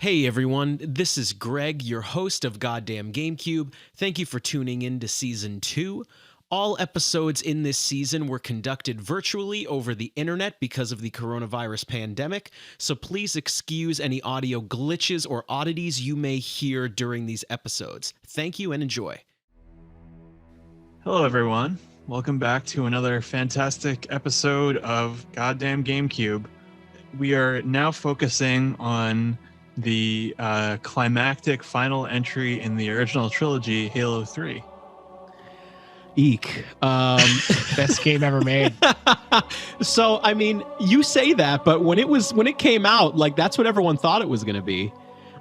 Hey everyone, this is Greg, your host of Goddamn Gamecube. Thank you for tuning in to Season 2. All episodes in this season were conducted virtually over the internet because of the coronavirus pandemic, so please excuse any audio glitches or oddities you may hear during these episodes. Thank you and enjoy. Hello everyone, welcome back to another fantastic episode of Goddamn Gamecube. We are now focusing on the climactic final entry in the original trilogy, Halo 3. Eek. Best game ever made. So, I mean, you say that, but when it came out, like, that's what everyone thought it was going to be.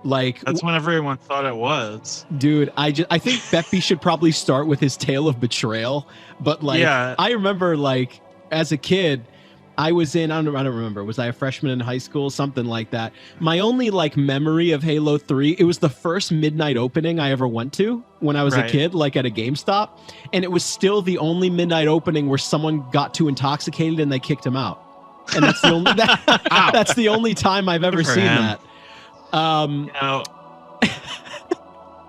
Like, That's when everyone thought it was. dude, I think Beppy should probably start with his tale of betrayal. But, like, Yeah. I remember, like, as a kid, I was in, I don't remember, was I a freshman in high school? Something like that. My only, like, memory of Halo 3, it was the first midnight opening I ever went to when I was a kid, like at a GameStop. And it was still the only midnight opening where someone got too intoxicated and they kicked him out. And that's the only, that's the only time I've ever seen that.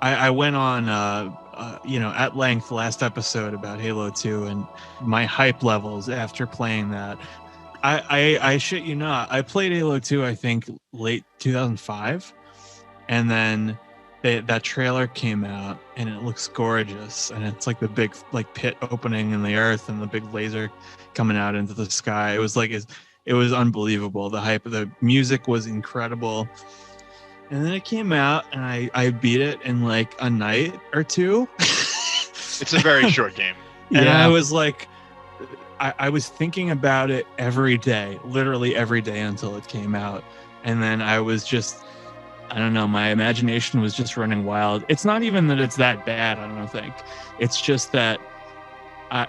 I went on, at length last episode about Halo 2 and my hype levels after playing that. I shit you not, I played Halo 2, I think, late 2005. And then that trailer came out and it looks gorgeous. And it's like the big like pit opening in the earth and the big laser coming out into the sky. It was like, it was unbelievable. The hype, the music was incredible. And then it came out, and I beat it in like a night or two. It's a very short game. And I was like, I was thinking about it every day, literally every day until it came out. And then I was just, I don't know, my imagination was just running wild. It's not even that it's that bad, I don't think. It's just that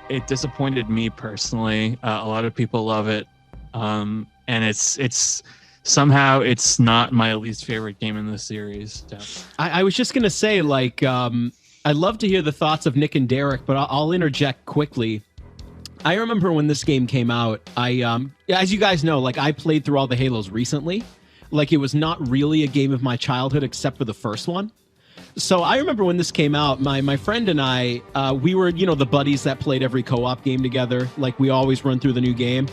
it disappointed me personally. A lot of people love it. And it's somehow it's not my least favorite game in the series. So. I was just going to say, like, I'd love to hear the thoughts of Nick and Derek, but I'll interject quickly. I remember when this game came out, as you guys know, like, I played through all the Halos recently. Like, it was not really a game of my childhood except for the first one. So I remember when this came out, my friend and I, we were, the buddies that played every co-op game together. Like, we always run through the new game.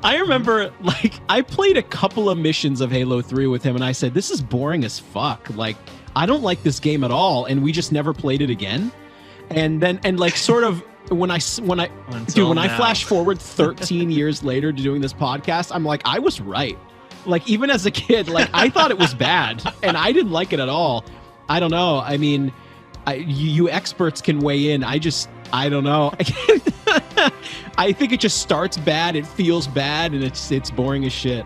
I remember, like, I played a couple of missions of Halo 3 with him, and I said, this is boring as fuck. Like, I don't like this game at all, and we just never played it again. And then, like, sort of, when I flash forward 13 years later to doing this podcast, I'm like, I was right. Like, even as a kid, like, I thought it was bad, and I didn't like it at all. I don't know. I mean, you experts can weigh in. I don't know. I think it just starts bad, it feels bad, and it's boring as shit.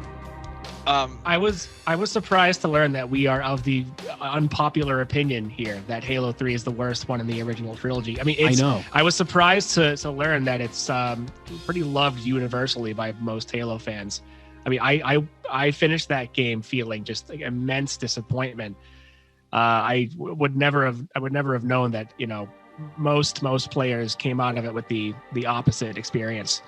I was surprised to learn that we are of the unpopular opinion here that Halo 3 is the worst one in the original trilogy. I mean, I know. I was surprised to learn that it's pretty loved universally by most Halo fans. I mean, I finished that game feeling just like immense disappointment. I would never have known that, most players came out of it with the opposite experience.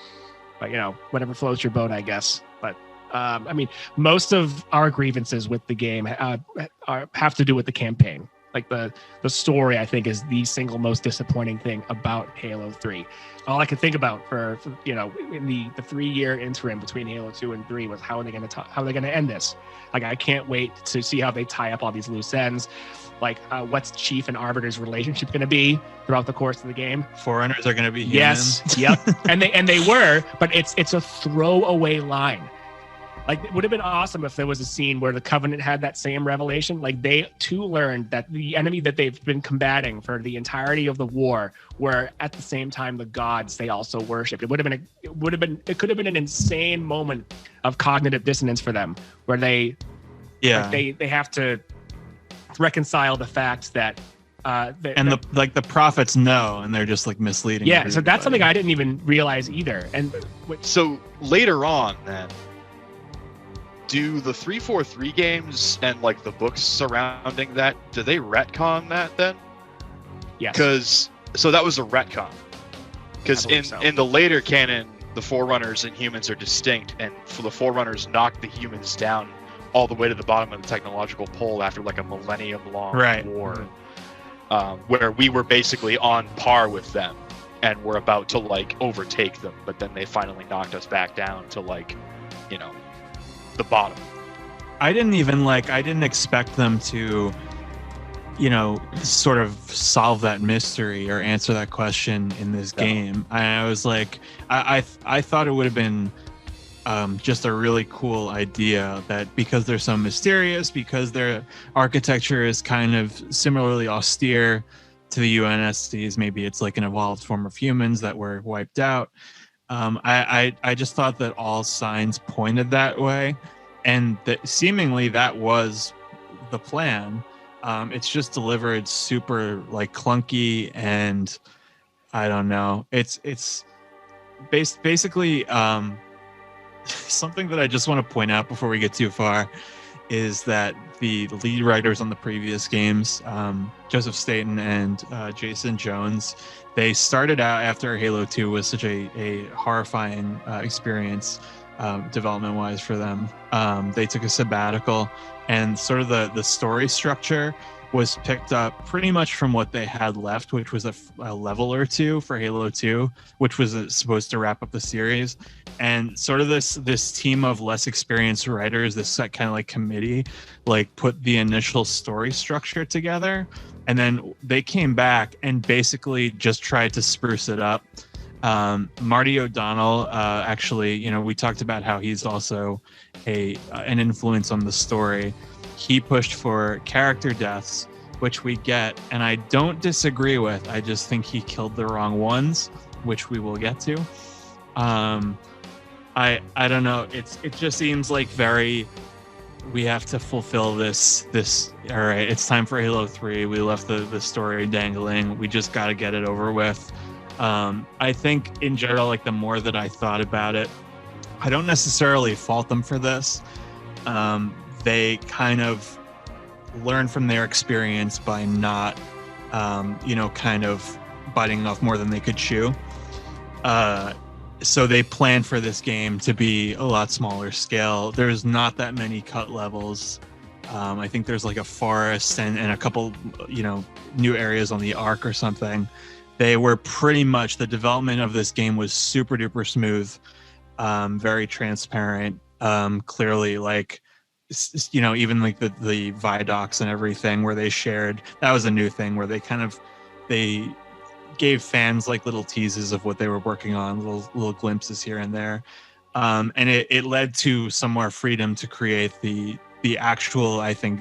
But, whatever floats your boat, I guess. But I mean, most of our grievances with the game have to do with the campaign. Like the story, I think, is the single most disappointing thing about Halo 3. All I could think about for in the 3-year interim between Halo 2 and 3 was how are they going to end this? Like, I can't wait to see how they tie up all these loose ends. Like, what's Chief and Arbiter's relationship going to be throughout the course of the game? Forerunners are going to be human. Yes, yep, and they were, but it's a throwaway line. Like, it would have been awesome if there was a scene where the Covenant had that same revelation. Like, they too learned that the enemy that they've been combating for the entirety of the war were at the same time the gods they also worshipped. It could have been an insane moment of cognitive dissonance for them, where they have to reconcile the fact that the prophets know, and they're just like misleading. Yeah, everybody. So that's something I didn't even realize either. And so later on, then, do the 343 games and like the books surrounding that, do they retcon that then? Yes. So that was a retcon. Because in the later canon, the Forerunners and humans are distinct, and for the Forerunners knocked the humans down all the way to the bottom of the technological pole after like a millennium-long war, where we were basically on par with them, and we're about to like overtake them, but then they finally knocked us back down to like, you know, the bottom. I didn't expect them to, you know, sort of solve that mystery or answer that question in this game. I was like, I thought it would have been just a really cool idea that because they're so mysterious, because their architecture is kind of similarly austere to the UNSCs, maybe it's like an evolved form of humans that were wiped out. I just thought that all signs pointed that way, and that seemingly that was the plan. It's just delivered super like clunky, and I don't know. It's basically something that I just want to point out before we get too far is that the lead writers on the previous games, Joseph Staten and Jason Jones, they started out after Halo 2 was such a horrifying experience development-wise for them. They took a sabbatical, and sort of the story structure was picked up pretty much from what they had left, which was a level or two for Halo 2, which was supposed to wrap up the series. And sort of this team of less experienced writers, this kind of like committee, like put the initial story structure together, and then they came back and basically just tried to spruce it up. Marty O'Donnell, actually, you know, we talked about how he's also an influence on the story. He pushed for character deaths, which we get, and I don't disagree with. I just think he killed the wrong ones, which we will get to. I don't know. It just seems like we have to fulfill this. All right, it's time for Halo 3. We left the story dangling. We just got to get it over with. I think in general, like the more that I thought about it, I don't necessarily fault them for this. They kind of learn from their experience by not, kind of biting off more than they could chew. So they plan for this game to be a lot smaller scale. There's not that many cut levels. I think there's like a forest and a couple, new areas on the Ark or something. They were pretty much, the development of this game was super duper smooth, very transparent, clearly like, even like the Vidocs and everything where they shared, that was a new thing where they gave fans like little teases of what they were working on, little glimpses here and there. And it led to some more freedom to create the actual, I think,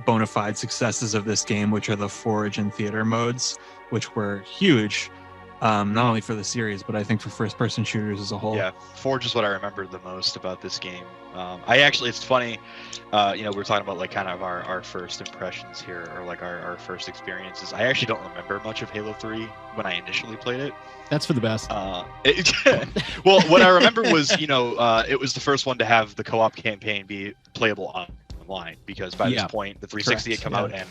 bona fide successes of this game, which are the Forge and Theater modes, which were huge, not only for the series, but I think for first-person shooters as a whole. Yeah, Forge is what I remember the most about this game. It's funny, we were talking about like kind of our first impressions here, or like our first experiences. I actually don't remember much of Halo 3 when I initially played it. That's for the best. Well, what I remember was, it was the first one to have the co-op campaign be playable online, because by this point the 360 had come out, and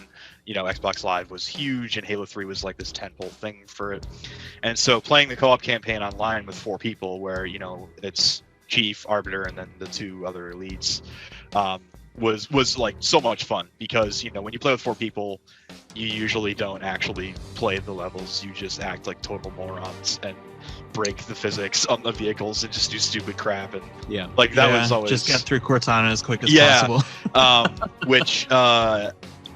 Xbox Live was huge, and Halo 3 was like this tentpole thing for it. And so playing the co-op campaign online with 4 people, where it's Chief, Arbiter, and then the 2 other elites, was like so much fun, because when you play with 4 people, you usually don't actually play the levels. You just act like total morons and break the physics on the vehicles and just do stupid crap, and was always just get through Cortana as quick as possible. Which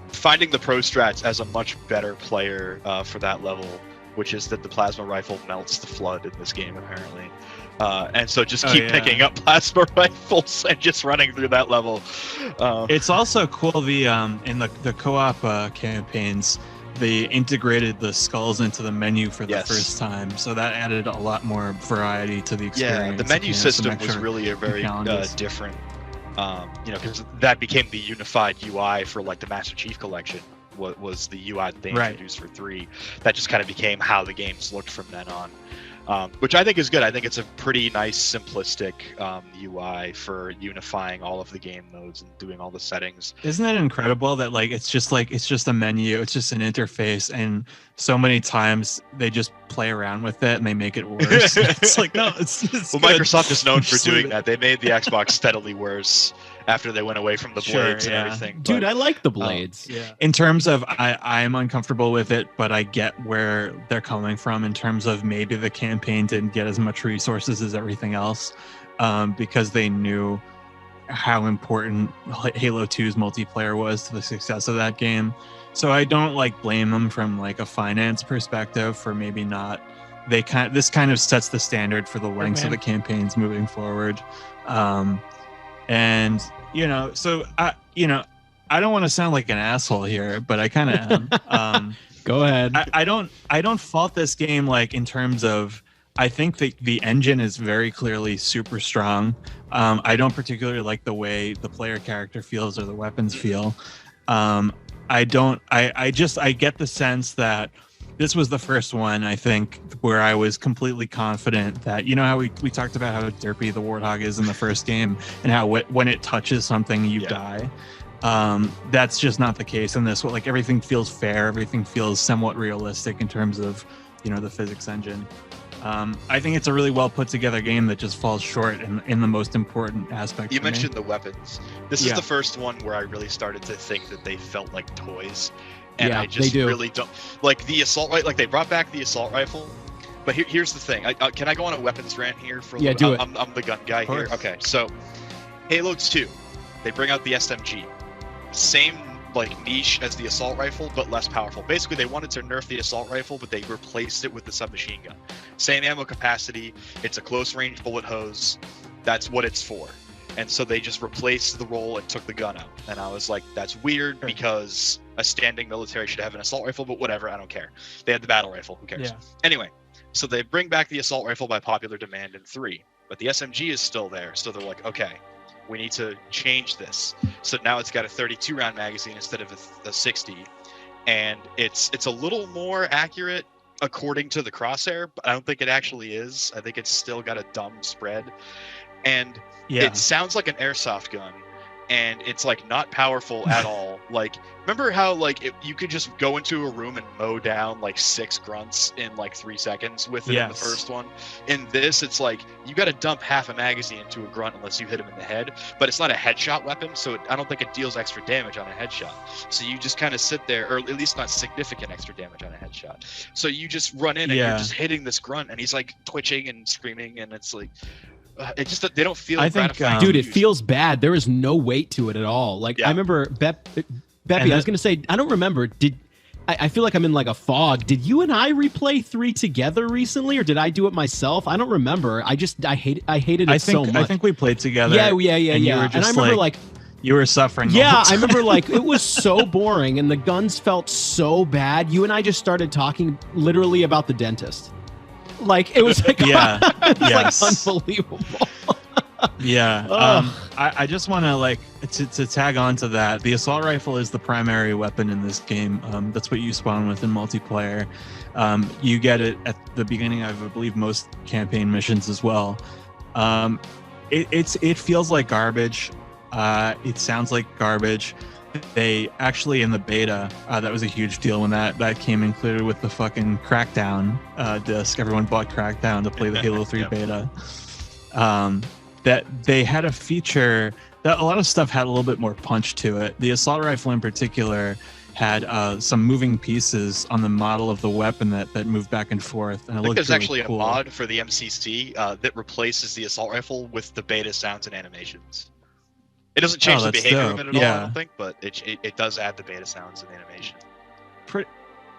finding the pro strats as a much better player for that level, which is that the plasma rifle melts the flood in this game apparently. And so just keep picking up plasma rifles and just running through that level. It's also cool in the co-op campaigns, they integrated the skulls into the menu for the first time, so that added a lot more variety to the experience. Yeah, the menu system was really a very different, because that became the unified UI for like the Master Chief Collection. What was the UI that they introduced for 3? That just kind of became how the games looked from then on. Which I think is good. I think it's a pretty nice, simplistic UI for unifying all of the game modes and doing all the settings. Isn't it incredible that it's just a menu, it's just an interface, and so many times they just play around with it and they make it worse. It's like, no, it's well, good. Microsoft is known for doing that. They made the Xbox steadily worse, after they went away from the blades and everything. Dude, I like the blades. In terms of, I'm uncomfortable with it, but I get where they're coming from in terms of maybe the campaign didn't get as much resources as everything else, because they knew how important Halo 2's multiplayer was to the success of that game. So I don't blame them from a finance perspective for maybe not. This kind of sets the standard for the lengths of the campaigns moving forward. And so I don't want to sound like an asshole here, but I kind of am. Go ahead. I don't fault this game in terms of, I think the engine is very clearly super strong. I don't particularly like the way the player character feels or the weapons feel. I get the sense that this was the first one, I think, where I was completely confident that, how we talked about how derpy the Warthog is in the first game and how when it touches something, you die. That's just not the case in this. Everything feels fair. Everything feels somewhat realistic in terms of, the physics engine. I think it's a really well put together game that just falls short in the most important aspect. You mentioned the weapons. This is the first one where I really started to think that they felt like toys. And I just really don't the assault rifle. They brought back the assault rifle, but here's the thing. Can I go on a weapons rant here for a little do it. I'm the gun guy here. Okay, so Halo 2, they bring out the SMG, same niche as the assault rifle, but less powerful. Basically, they wanted to nerf the assault rifle, but they replaced it with the submachine gun. Same ammo capacity. It's a close range bullet hose. That's what it's for. And so they just replaced the role and took the gun out. And I was like, that's weird because a standing military should have an assault rifle, but whatever, I don't care. They had the battle rifle, who cares? Yeah. Anyway, so they bring back the assault rifle by popular demand in 3, but the SMG is still there. So they're like, okay, we need to change this. So now it's got a 32 round magazine instead of a 60. And it's a little more accurate according to the crosshair, but I don't think it actually is. I think it's still got a dumb spread. And it sounds like an airsoft gun, and it's not powerful at all. Remember how you could just go into a room and mow down 6 grunts in 3 seconds with it in the first one? In this, it's you got to dump half a magazine into a grunt unless you hit him in the head, but it's not a headshot weapon, so I don't think it deals extra damage on a headshot. So you just kind of sit there, or at least not significant extra damage on a headshot. So you just run in and you're just hitting this grunt, and he's twitching and screaming, and it's it just, they don't feel gratifying. Dude, it feels bad. There is no weight to it at all. I remember Beppy, I was gonna say, I don't remember. I feel like I'm in a fog. Did you and I replay 3 together recently, or did I do it myself? I don't remember. I hated it so much. I think we played together. Yeah. And you were just and I remember you were suffering. Yeah, I remember it was so boring, and the guns felt so bad. You and I just started talking literally about the dentist. It was unbelievable. I just want to tag on to that. The assault rifle is the primary weapon in this game. That's what you spawn with in multiplayer. You get it at the beginning of, I believe, most campaign missions as well. It feels like garbage. It sounds like garbage. They actually, in the beta, that was a huge deal when that came included with the fucking Crackdown disc. Everyone bought Crackdown to play the Halo 3 beta. That they had a feature that a lot of stuff had a little bit more punch to it. The assault rifle in particular had some moving pieces on the model of the weapon that moved back and forth. And I think there's actually a mod for the MCC that replaces the assault rifle with the beta sounds and animations. It doesn't change the behavior of it at all, I don't think, but it does add the beta sounds and animation.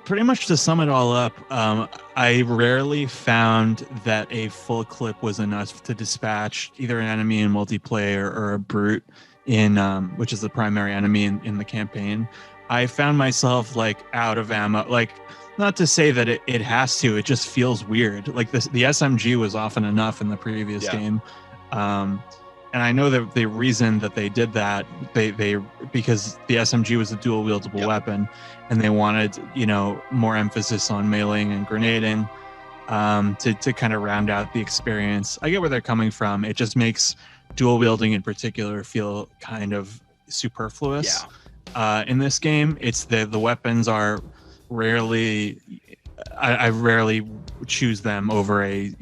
Pretty much to sum it all up, I rarely found that a full clip was enough to dispatch either an enemy in multiplayer or a brute in which is the primary enemy in the campaign. I found myself out of ammo. Not to say that it has to, it just feels weird. The SMG was often enough in the previous game. And I know that the reason that they did that, they because the SMG was a dual wieldable weapon, and they wanted more emphasis on meleeing and grenading to kind of round out the experience. I get where they're coming from. It just makes dual wielding in particular feel kind of superfluous. In this game, it's the weapons are rarely. I rarely choose them over a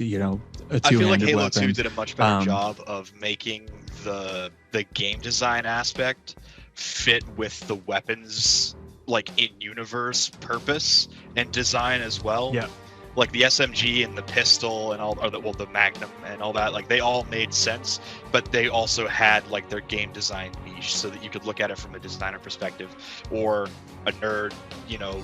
a I feel like two-handed Halo weapon. 2 did a much better job of making the game design aspect fit with the weapons like in-universe purpose and design as well. Yeah. Like the SMG and the pistol and all, or the Magnum and all that, like they all made sense, but they also had like their game design niche so that you could look at it from a designer perspective or a nerd,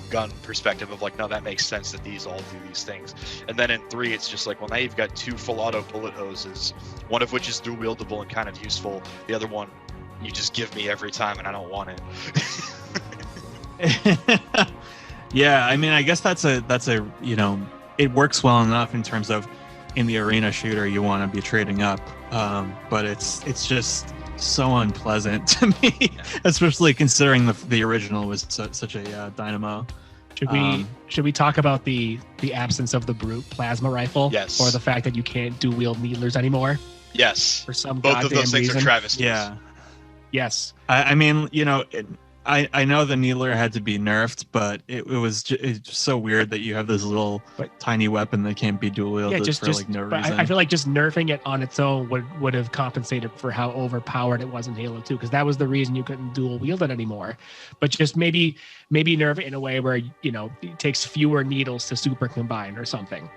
gun perspective of like, no, that makes sense that these all do these things. And then in 3, it's just like, well, now you've got 2 full auto bullet hoses, one of which is dual wieldable and kind of useful. The other one, you just give me every time and I don't want it. Yeah, I mean, I guess that's a it works well enough in terms of in the arena shooter you want to be trading up, but it's just so unpleasant to me, especially considering the original was such a dynamo. Should we talk about the absence of the brute plasma rifle? Yes. Or the fact that you can't dual wield needlers anymore? Yes. For some both goddamn of those things reason. are travesties. Yeah. Yes. I mean, I know the needler had to be nerfed, but it's just so weird that you have this little tiny weapon that can't be dual wielded for like no reason. I feel like just nerfing it on its own would have compensated for how overpowered it was in Halo 2, because that was the reason you couldn't dual wield it anymore. But just maybe nerf it in a way where it takes fewer needles to super combine or something.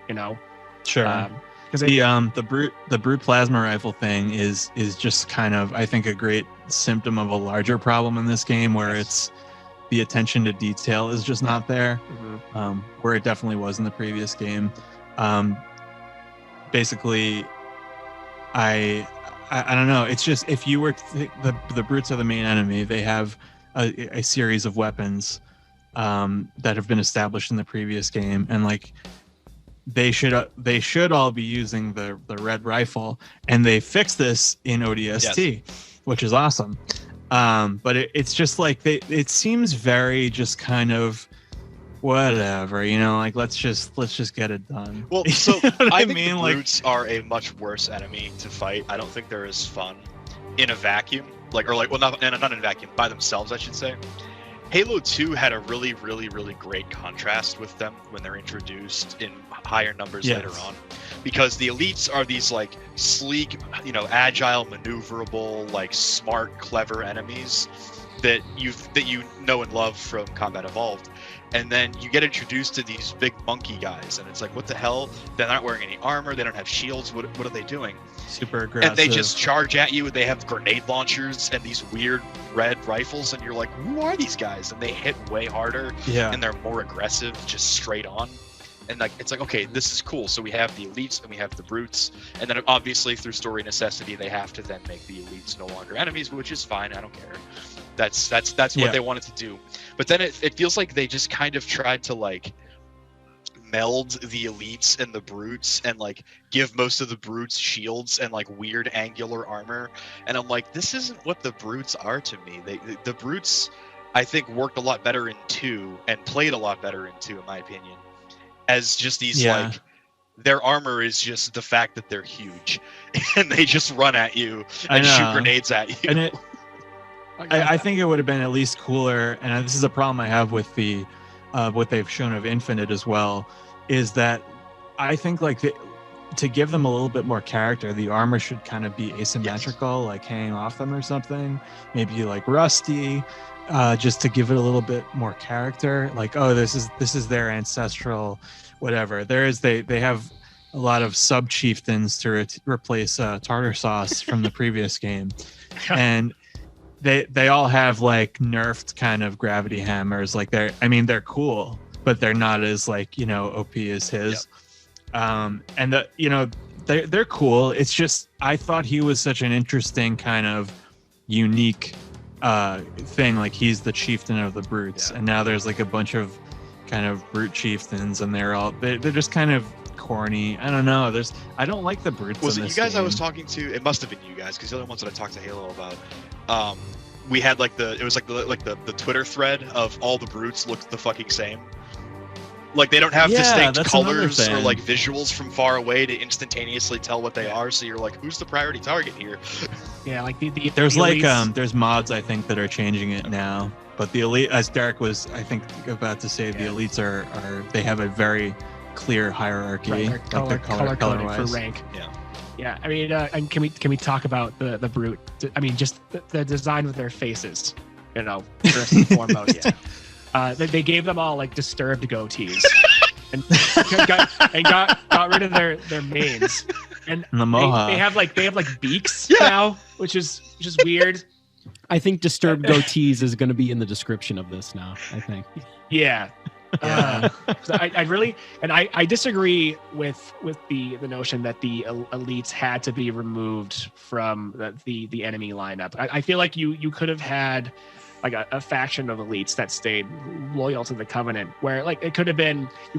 Sure. Because the brute plasma rifle thing is just kind of, I think, a great symptom of a larger problem in this game, where it's the attention to detail is just not there, where it definitely was in the previous game. Basically, I don't know. It's just, if you were the brutes are the main enemy, they have a series of weapons that have been established in the previous game, and like. They should all be using the red rifle, and they fixed this in ODST, which is awesome. But it's just like it seems very just kind of whatever, like let's just get it done. Well, so I think the brutes are a much worse enemy to fight. I don't think they're as fun in a vacuum, not in a vacuum, by themselves, I should say. Halo 2 had a really, really, really great contrast with them when they're introduced in higher numbers later on, because the elites are these like sleek, agile, maneuverable, like smart, clever enemies that you know and love from Combat Evolved. And then you get introduced to these big monkey guys, and it's like, what the hell? They're not wearing any armor. They don't have shields. What are they doing? Super aggressive. And they just charge at you. They have grenade launchers and these weird red rifles, and you're like, who are these guys? And they hit way harder. Yeah. And they're more aggressive, just straight on. And like, it's like, okay, this is cool. So we have the elites and we have the brutes, and then obviously through story necessity, they have to then make the elites no longer enemies, which is fine. I don't care. That's what they wanted to do. But then it feels like they just kind of tried to like meld the elites and the brutes and like give most of the brutes shields and like weird angular armor. And I'm like, this isn't what the brutes are to me. The brutes, I think, worked a lot better in 2 and played a lot better in 2, in my opinion, as just these like, their armor is just the fact that they're huge and they just run at you and shoot grenades at you. And I think it would have been at least cooler, and this is a problem I have with the what they've shown of Infinite as well, is that I think like to give them a little bit more character, the armor should kind of be asymmetrical, like hanging off them or something, maybe like rusty, just to give it a little bit more character. Like, oh, this is their ancestral whatever. They have a lot of sub chieftains to replace tartar sauce from the previous game, and they all have like nerfed kind of gravity hammers. Like they're cool, but they're not as like OP as his. And they're cool. It's just I thought he was such an interesting kind of unique thing. Like he's the chieftain of the brutes, and now there's like a bunch of kind of brute chieftains, and they're just kind of corny. I don't know. I don't like the brutes. Was in it this you guys game. I was talking to? It must have been you guys, because the other ones that I talked to Halo about. We had like the Twitter thread of all the brutes look the fucking same. Like they don't have distinct colors or like visuals from far away to instantaneously tell what they are. So you're like, who's the priority target here? Yeah, like there's the like elites. there's mods I think that are changing it now. But the elite, as Derek was I think about to say, the elites are they have a very clear hierarchy, Right, like they're color coded for wise. rank. Yeah. Yeah, I mean, and can we talk about the brute? I mean, just the design of their faces, you know, first and foremost. They gave them all like disturbed goatees, and got rid of their manes, and the mohawk. they have like beaks now, which is weird. I think disturbed goatees is going to be in the description of this now. I think. Yeah. I really, and I disagree with the notion that the elites had to be removed from the enemy lineup. I feel like you could have had like a faction of elites that stayed loyal to the Covenant, where like you could have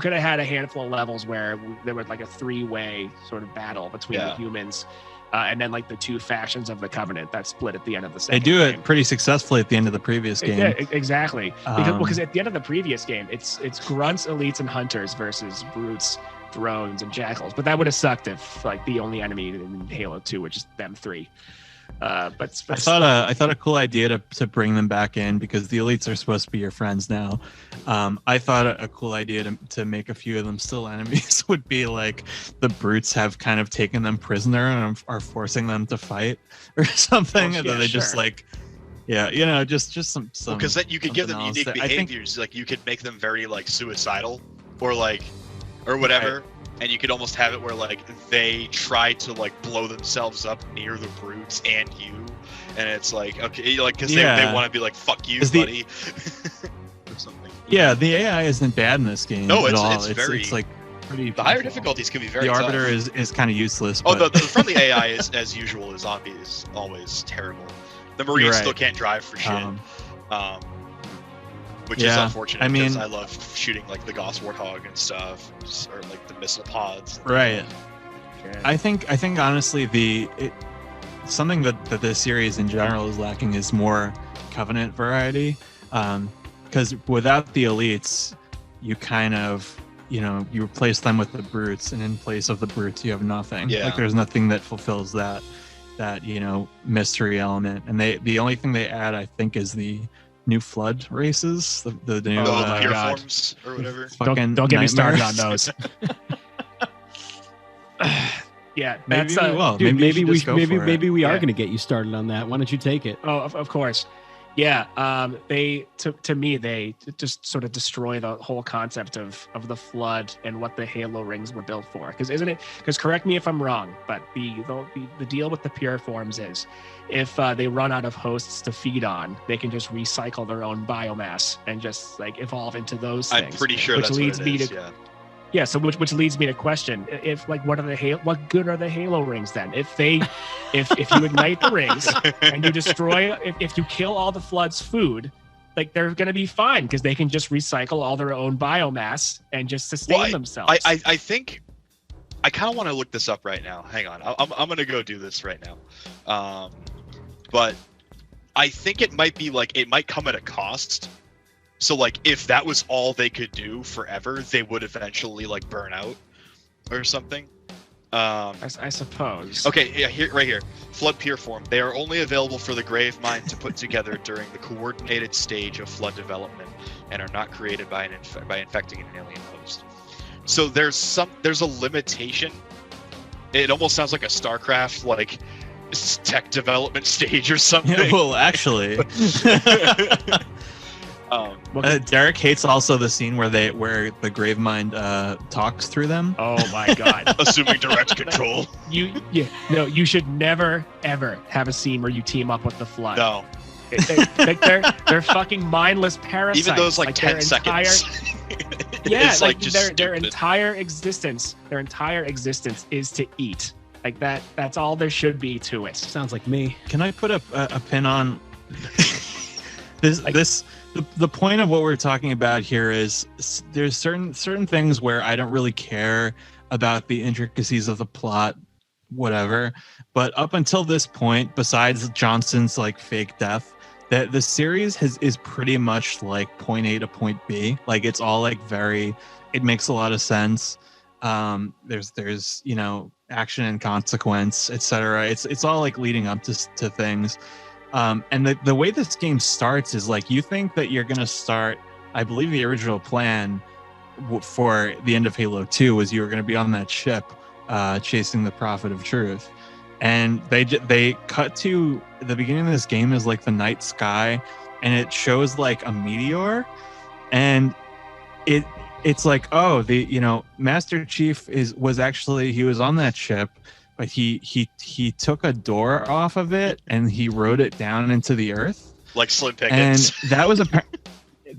had a handful of levels where there was like a 3-way sort of battle between the humans. And then like the two factions of the Covenant that split at the end of the second They do game. it pretty successfully at the end of the previous game. Yeah, exactly. Because at the end of the previous game, it's grunts, elites, and hunters versus brutes, drones, and jackals. But that would have sucked if like the only enemy in Halo 2 was just them three. But I thought a cool idea to bring them back in, because the elites are supposed to be your friends now. I thought a cool idea to make a few of them still enemies would be like the brutes have kind of taken them prisoner and are forcing them to fight or something, and then they just like, just some because then you could give them unique I behaviors. Like you could make them very like suicidal or whatever. Right. And you could almost have it where like they try to like blow themselves up near the brutes and you, and it's like, okay, like because they want to be like, fuck you, buddy, or something. Yeah, the AI isn't bad in this game. No, at all. It's like pretty. The higher difficulties can be very. The tough. arbiter is kind of useless. Oh, the friendly AI is, as usual, the zombie is always terrible. The Marines still can't drive for shit. Which is unfortunate, because I love shooting like the Gauss Warthog and stuff, or like the missile pods. Right. Yeah. I think honestly something that this series in general is lacking is more Covenant variety. Because without the elites, you kind of you replace them with the brutes, and in place of the brutes you have nothing. Yeah. Like there's nothing that fulfills that mystery element. And the only thing they add, I think, is the new flood races, the new pure forms or whatever. Don't get me started on those. Yeah, maybe that's we will. Dude, maybe we are Yeah. going to get you started on that. Why don't you take it? Oh, of course. Yeah, they to me they just sort of destroy the whole concept of the flood and what the Halo rings were built for. Because correct me if I'm wrong, but the deal with the pure forms is if they run out of hosts to feed on, they can just recycle their own biomass and just like evolve into those things. I'm pretty sure which that's leads what it me is, to yeah. So which leads me to question if like what good are the Halo rings then? If you ignite the rings and you destroy, if you kill all the Flood's food, like they're gonna be fine because they can just recycle all their own biomass and just sustain themselves. I think I kind of want to look this up right now. Hang on, I'm gonna go do this right now. But I think it might come at a cost. So like if that was all they could do forever, they would eventually like burn out or something. I suppose. Okay, yeah, right here. Flood pure form. They are only available for the grave mind to put together during the coordinated stage of flood development, and are not created by infecting an alien host. So there's a limitation. It almost sounds like a StarCraft like tech development stage or something. Yeah, well, actually. Derek hates also the scene where the Gravemind talks through them. Oh my god! Assuming direct control. You should never ever have a scene where you team up with the Flood. No. They're fucking mindless parasites. Even those like 10 seconds. Yeah, it's like just their entire existence is to eat. Like that's all there should be to it. Sounds like me. Can I put a pin on this? The point of what we're talking about here is there's certain things where I don't really care about the intricacies of the plot, whatever. But up until this point, besides Johnson's like fake death, that the series is pretty much like point A to point B. Like it's all like it makes a lot of sense. There's action and consequence, etc. It's all like leading up to things. And the way this game starts is like you think that you're gonna start. I believe the original plan for the end of Halo 2 was you were going to be on that ship chasing the Prophet of Truth. And they cut to the beginning of this game is like the night sky, and it shows like a meteor, and it's like, oh, Master Chief was on that ship, but he took a door off of it and he rode it down into the earth like Slim Pickens. And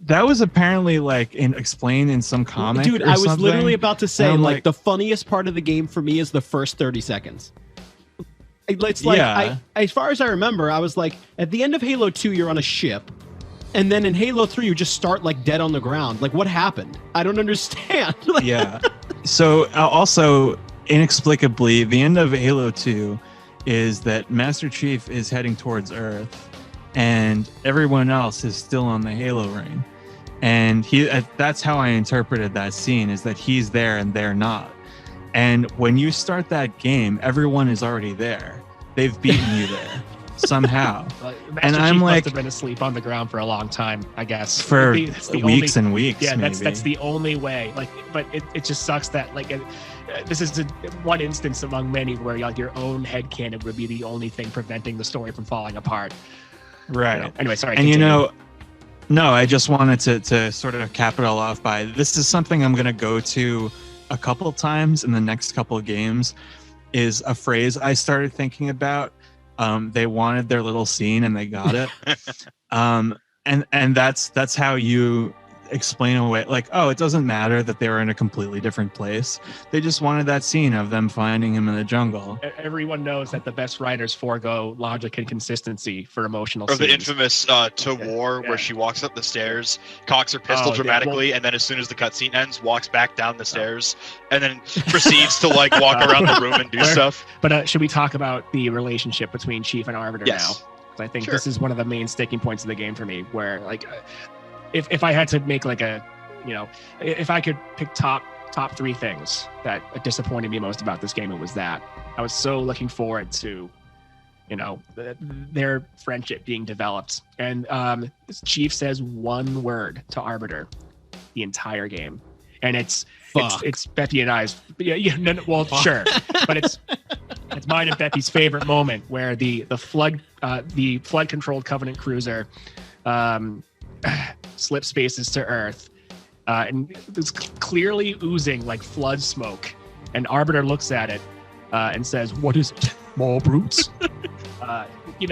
that was apparently like explained in some comic. Dude, I was literally about to say, like the funniest part of the game for me is the first 30 seconds. It's like, as far as I remember, I was like, at the end of Halo 2, you're on a ship. And then in Halo 3, you just start like dead on the ground. Like, what happened? I don't understand. Yeah. So also, inexplicably, the end of Halo 2 is that Master Chief is heading towards Earth, and everyone else is still on the Halo ring. And that's how I interpreted that scene, is that he's there and they're not. And when you start that game, everyone is already there. They've beaten you there somehow. And I'm like, must have been asleep on the ground for a long time, I guess, for weeks and weeks. Yeah, maybe. that's the only way. Like, but it just sucks that this is one instance among many where your own headcanon would be the only thing preventing the story from falling apart. Right. Anyway, sorry. And continue. No, I just wanted to sort of cap it all off by, this is something I'm going to go to a couple times in the next couple of games, is a phrase I started thinking about. They wanted their little scene and they got it. And that's how you explain away, like, oh, it doesn't matter that they were in a completely different place. They just wanted that scene of them finding him in the jungle. Everyone knows that the best writers forego logic and consistency for emotional scenes. Or the infamous War, where she walks up the stairs, cocks her pistol dramatically, and then as soon as the cutscene ends, walks back down the stairs, and then proceeds to like walk around the room and do stuff. But should we talk about the relationship between Chief and Arbiter now? Because I think this is one of the main sticking points of the game for me, where like, if I had to make like if I could pick top three things that disappointed me most about this game, it was that. I was so looking forward to, their friendship being developed. And Chief says one word to Arbiter the entire game. And it's Beppy and I's. Sure. But it's mine and Beppy's favorite moment, where the flood controlled Covenant cruiser slip spaces to Earth, and it's clearly oozing like flood smoke, and Arbiter looks at it and says, "What is it, more brutes?" You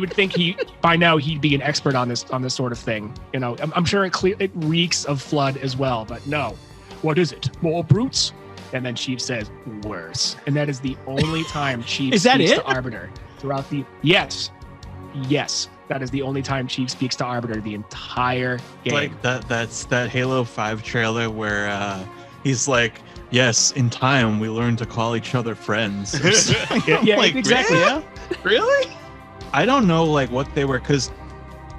would think by now he'd be an expert on this sort of thing. I'm sure it reeks of flood as well, but no. What is it, more brutes? And then Chief says, "Worse." And that is the only time Chief speaks to Arbiter throughout the yes. That is the only time Chief speaks to Arbiter the entire game. Like that's that Halo 5 trailer where he's like, "Yes, in time we learned to call each other friends." Yeah, like, exactly. Really? Really? I don't know like what they were, because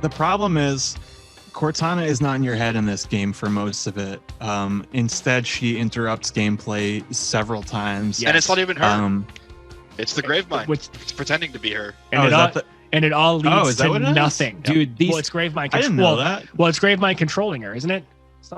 the problem is Cortana is not in your head in this game for most of it. Instead, she interrupts gameplay several times. And it's not even her. It's the Gravemind. It's pretending to be her. And it all leads to nothing, dude. It's Gravemind. I didn't know that. Well, it's Gravemind controlling her, isn't it?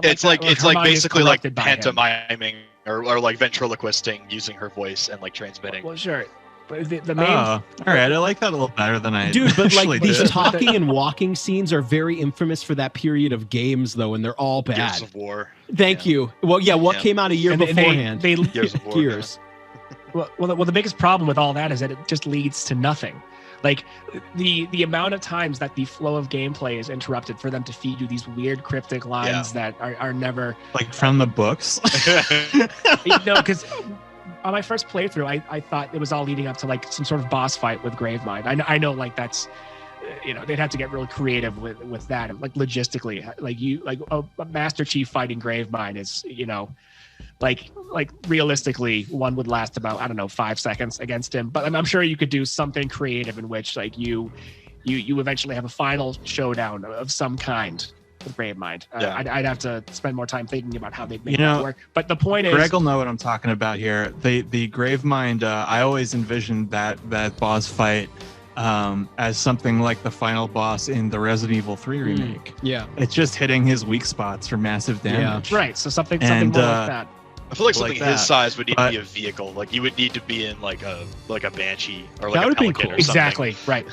It's like basically like pantomiming or like ventriloquisting, using her voice and like transmitting. Well, sure. But the main. All right, I like that a little better than I. Dude, but like these talking and walking scenes are very infamous for that period of games, though, and they're all bad. Gears of War. Thank you. Well, what came out a year beforehand? Gears of War. Gears. Well, the biggest problem with all that is that it just leads to nothing. Like the amount of times that the flow of gameplay is interrupted for them to feed you these weird cryptic lines that are never like from the books. No, because on my first playthrough, I thought it was all leading up to like some sort of boss fight with Gravemind. I know like that's, they'd have to get really creative with that, and like logistically, like a Master Chief fighting Gravemind is, like realistically one would last about, I don't know, 5 seconds against him, but I'm sure you could do something creative in which like you eventually have a final showdown of some kind with Gravemind. I'd have to spend more time thinking about how they'd make that work, but the point is, Greg will know what I'm talking about here. The Gravemind, I always envisioned that boss fight as something like the final boss in the Resident Evil 3 remake. Yeah. It's just hitting his weak spots for massive damage. Right. So something more like that. I feel like something like his that, size would need to be a vehicle. Like you would need to be in like a Banshee or like That a would've been Pelican cool. or something. Exactly. Right.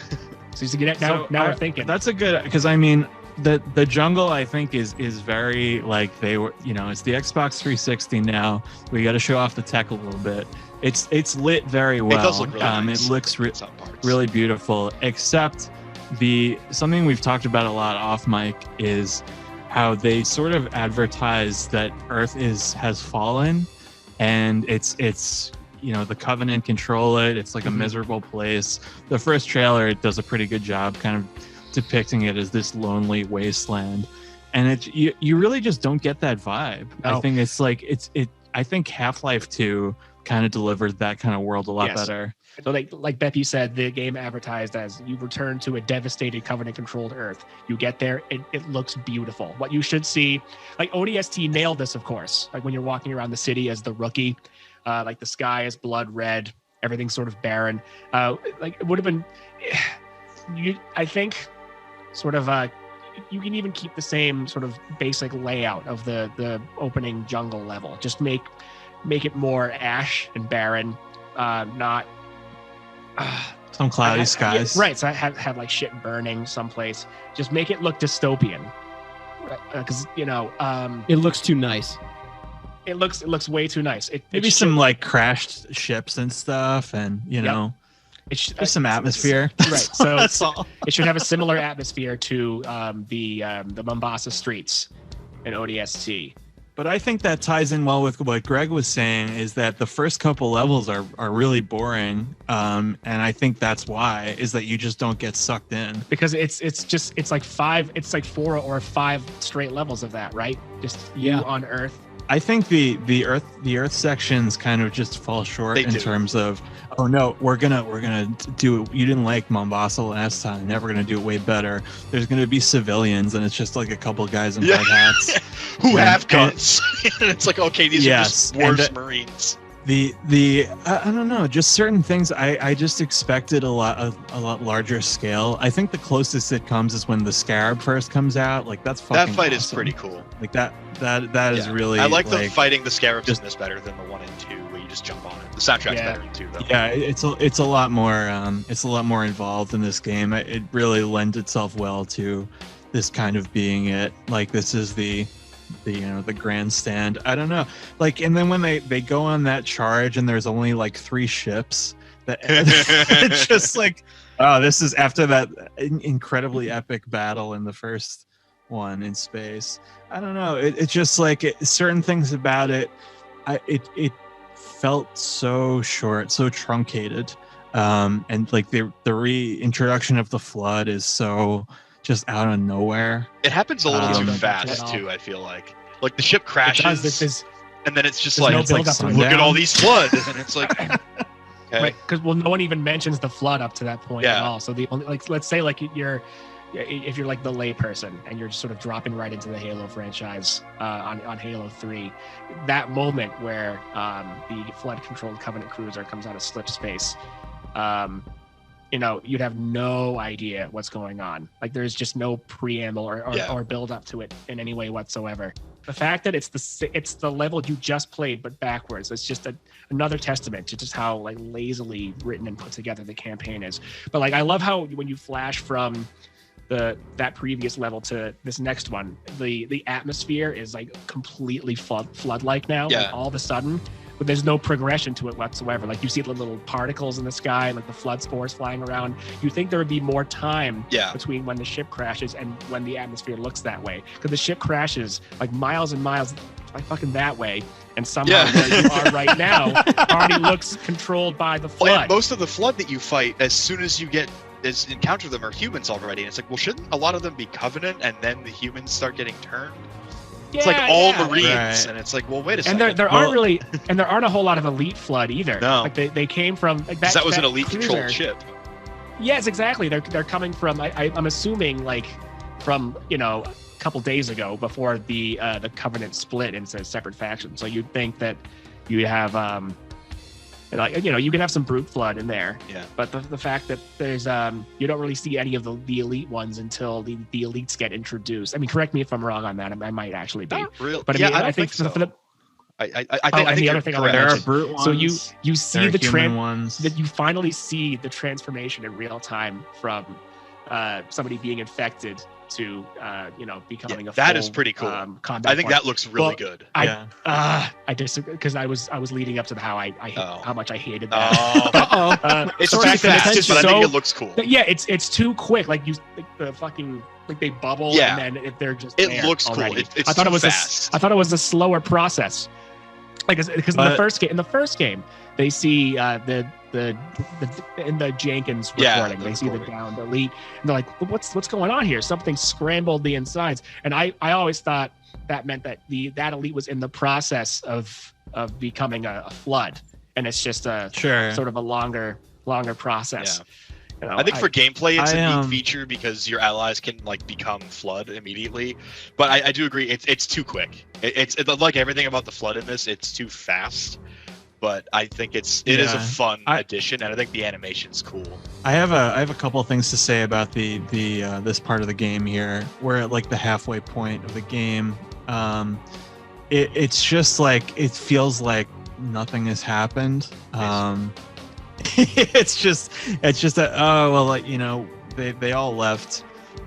So you get now we're thinking. That's a good, because I mean the jungle I think is very like they were, you know, it's the Xbox 360 now. We got to show off the tech a little bit. It's lit very well. It does look really nice. It looks Some parts. really beautiful, except something we've talked about a lot off mic is how they sort of advertise that Earth has fallen, and it's you know, the Covenant control it. It's like a miserable place. The first trailer, it does a pretty good job kind of depicting it as this lonely wasteland, and you really just don't get that vibe. No. I think it's like I think Half-Life 2 kind of delivered that kind of world a lot better. So like Beth, you said, the game advertised as you return to a devastated Covenant-controlled Earth. You get there, it looks beautiful. What you should see, like ODST nailed this, of course. Like when you're walking around the city as the rookie, like the sky is blood red, everything's sort of barren. Like it would have been, I think, sort of. You can even keep the same sort of basic layout of the opening jungle level. Just make it more ash and barren, not. Some cloudy skies. Right. So I have like shit burning someplace. Just make it look dystopian. Because you know, it looks too nice. It looks way too nice. Maybe some like crashed ships and stuff, and you know, just some atmosphere. Right. So that's all. It should have a similar atmosphere to the Mombasa streets in ODST. But I think that ties in well with what Greg was saying, is that the first couple levels are really boring. And I think that's why, is that you just don't get sucked in. Because it's like 4 or 5 straight levels of that, right? Just you on Earth. I think the Earth sections kind of just fall short terms of, oh no, we're gonna do, you didn't like Mombasa last time, now we're gonna do it way better. There's gonna be civilians, and it's just like a couple guys in red hats who have guns. And it's like, okay, these are just worse Marines. I don't know, just certain things I just expected a lot larger scale. I think the closest it comes is when the Scarab first comes out. Like that's fucking that fight awesome. is pretty cool. Like that is really. I like them fighting the Scarabs in this better than the 1 and 2 where you just jump on it. The soundtrack's better in 2 though. Yeah, it's a lot more involved in this game. It really lends itself well to this kind of being it. Like this is the grandstand. I don't know. Like, and then when they go on that charge and there's only like 3 ships, that it's just like, oh, this is after that incredibly epic battle in the first one in space. I don't know. It's just like certain things about it. It felt so short, so truncated, and like the reintroduction of the flood is so just out of nowhere. It happens a little too fast too. I feel like the ship crashes, and then it's just like, look at all these floods, and it's like, okay. Right? Because no one even mentions the flood up to that point at all. So the only, like, let's say like if you're like the layperson and you're just sort of dropping right into the Halo franchise on Halo 3, that moment where the flood-controlled Covenant cruiser comes out of slip space, you'd have no idea what's going on. Like there's just no preamble or build up to it in any way whatsoever. The fact that it's the level you just played but backwards, it's just another testament to just how like lazily written and put together the campaign is. But like I love how when you flash from that previous level to this next one, the atmosphere is like completely flood-like now. Yeah. Like all of a sudden, but there's no progression to it whatsoever. Like you see the little particles in the sky, like the flood spores flying around. You think there would be more time between when the ship crashes and when the atmosphere looks that way, because the ship crashes like miles and miles like fucking that way, and somehow where you are right now already looks controlled by the flood. Well, most of the flood that you fight, as soon as you encounter them, are humans already, and it's like, well, shouldn't a lot of them be Covenant, and then the humans start getting turned? It's like all Marines, and it's like, well, wait a second. And there aren't a whole lot of elite flood either. No, like they came from like that was an elite controlled ship. Yes, exactly. They're coming from. I'm assuming like from a couple days ago before the Covenant split into separate factions. So you'd think that you have And like, you can have some brute flood in there. Yeah. But the fact that there's you don't really see any of the elite ones until the elites get introduced. I mean, correct me if I'm wrong on that. I might actually be. Not really. But yeah, I think for the I think the other thing there are brute ones. so you see the ones. that you finally see the transformation in real time from somebody being infected to becoming a that full, is pretty cool. Combat I think form. that looks really good. I disagree because I was leading up to how how much I hated that. It's the too fact that fast, it's but just I think so- it looks cool. Yeah, it's too quick. Like the fucking they bubble Yeah. and then they're just It there looks cool. already. It's I thought too it was fast. I thought it was a slower process. Like because in the first game they see the in the Jenkins recording they see the downed elite and they're like, what's going on here? Something scrambled the insides, and I always thought that meant that that elite was in the process of becoming a flood, and it's just a sort of a longer process. I think for gameplay it's a neat feature because your allies can like become flood immediately, but I do agree it's too quick. It's like everything about the flood in this, it's too fast. But I think it is a fun addition, and I think the animation's cool. I have a couple of things to say about the this part of the game here. We're at like the halfway point of the game. It's just like it feels like nothing has happened. It's just that they all left.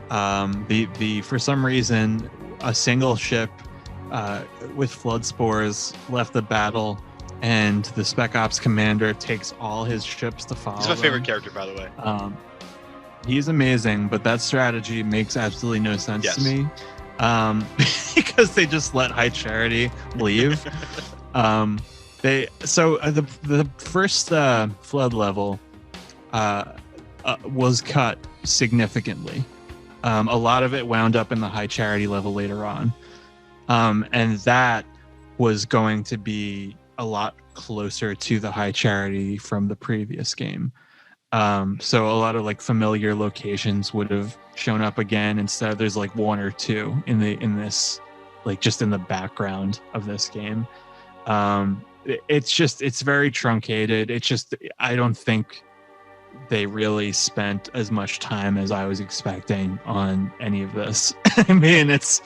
The for some reason a single ship with flood spores left the battle. And the Spec Ops commander takes all his ships to follow. He's my favorite character, by the way. He's amazing, but that strategy makes absolutely no sense to me. Because they just let High Charity leave. The first flood level was cut significantly. A lot of it wound up in the High Charity level later on, and that was going to be a lot closer to the High Charity from the previous game. So a lot of like familiar locations would have shown up again. Instead, there's like one or two in this, like just in the background of this game. It's very truncated. I don't think they really spent as much time as I was expecting on any of this. I mean, it's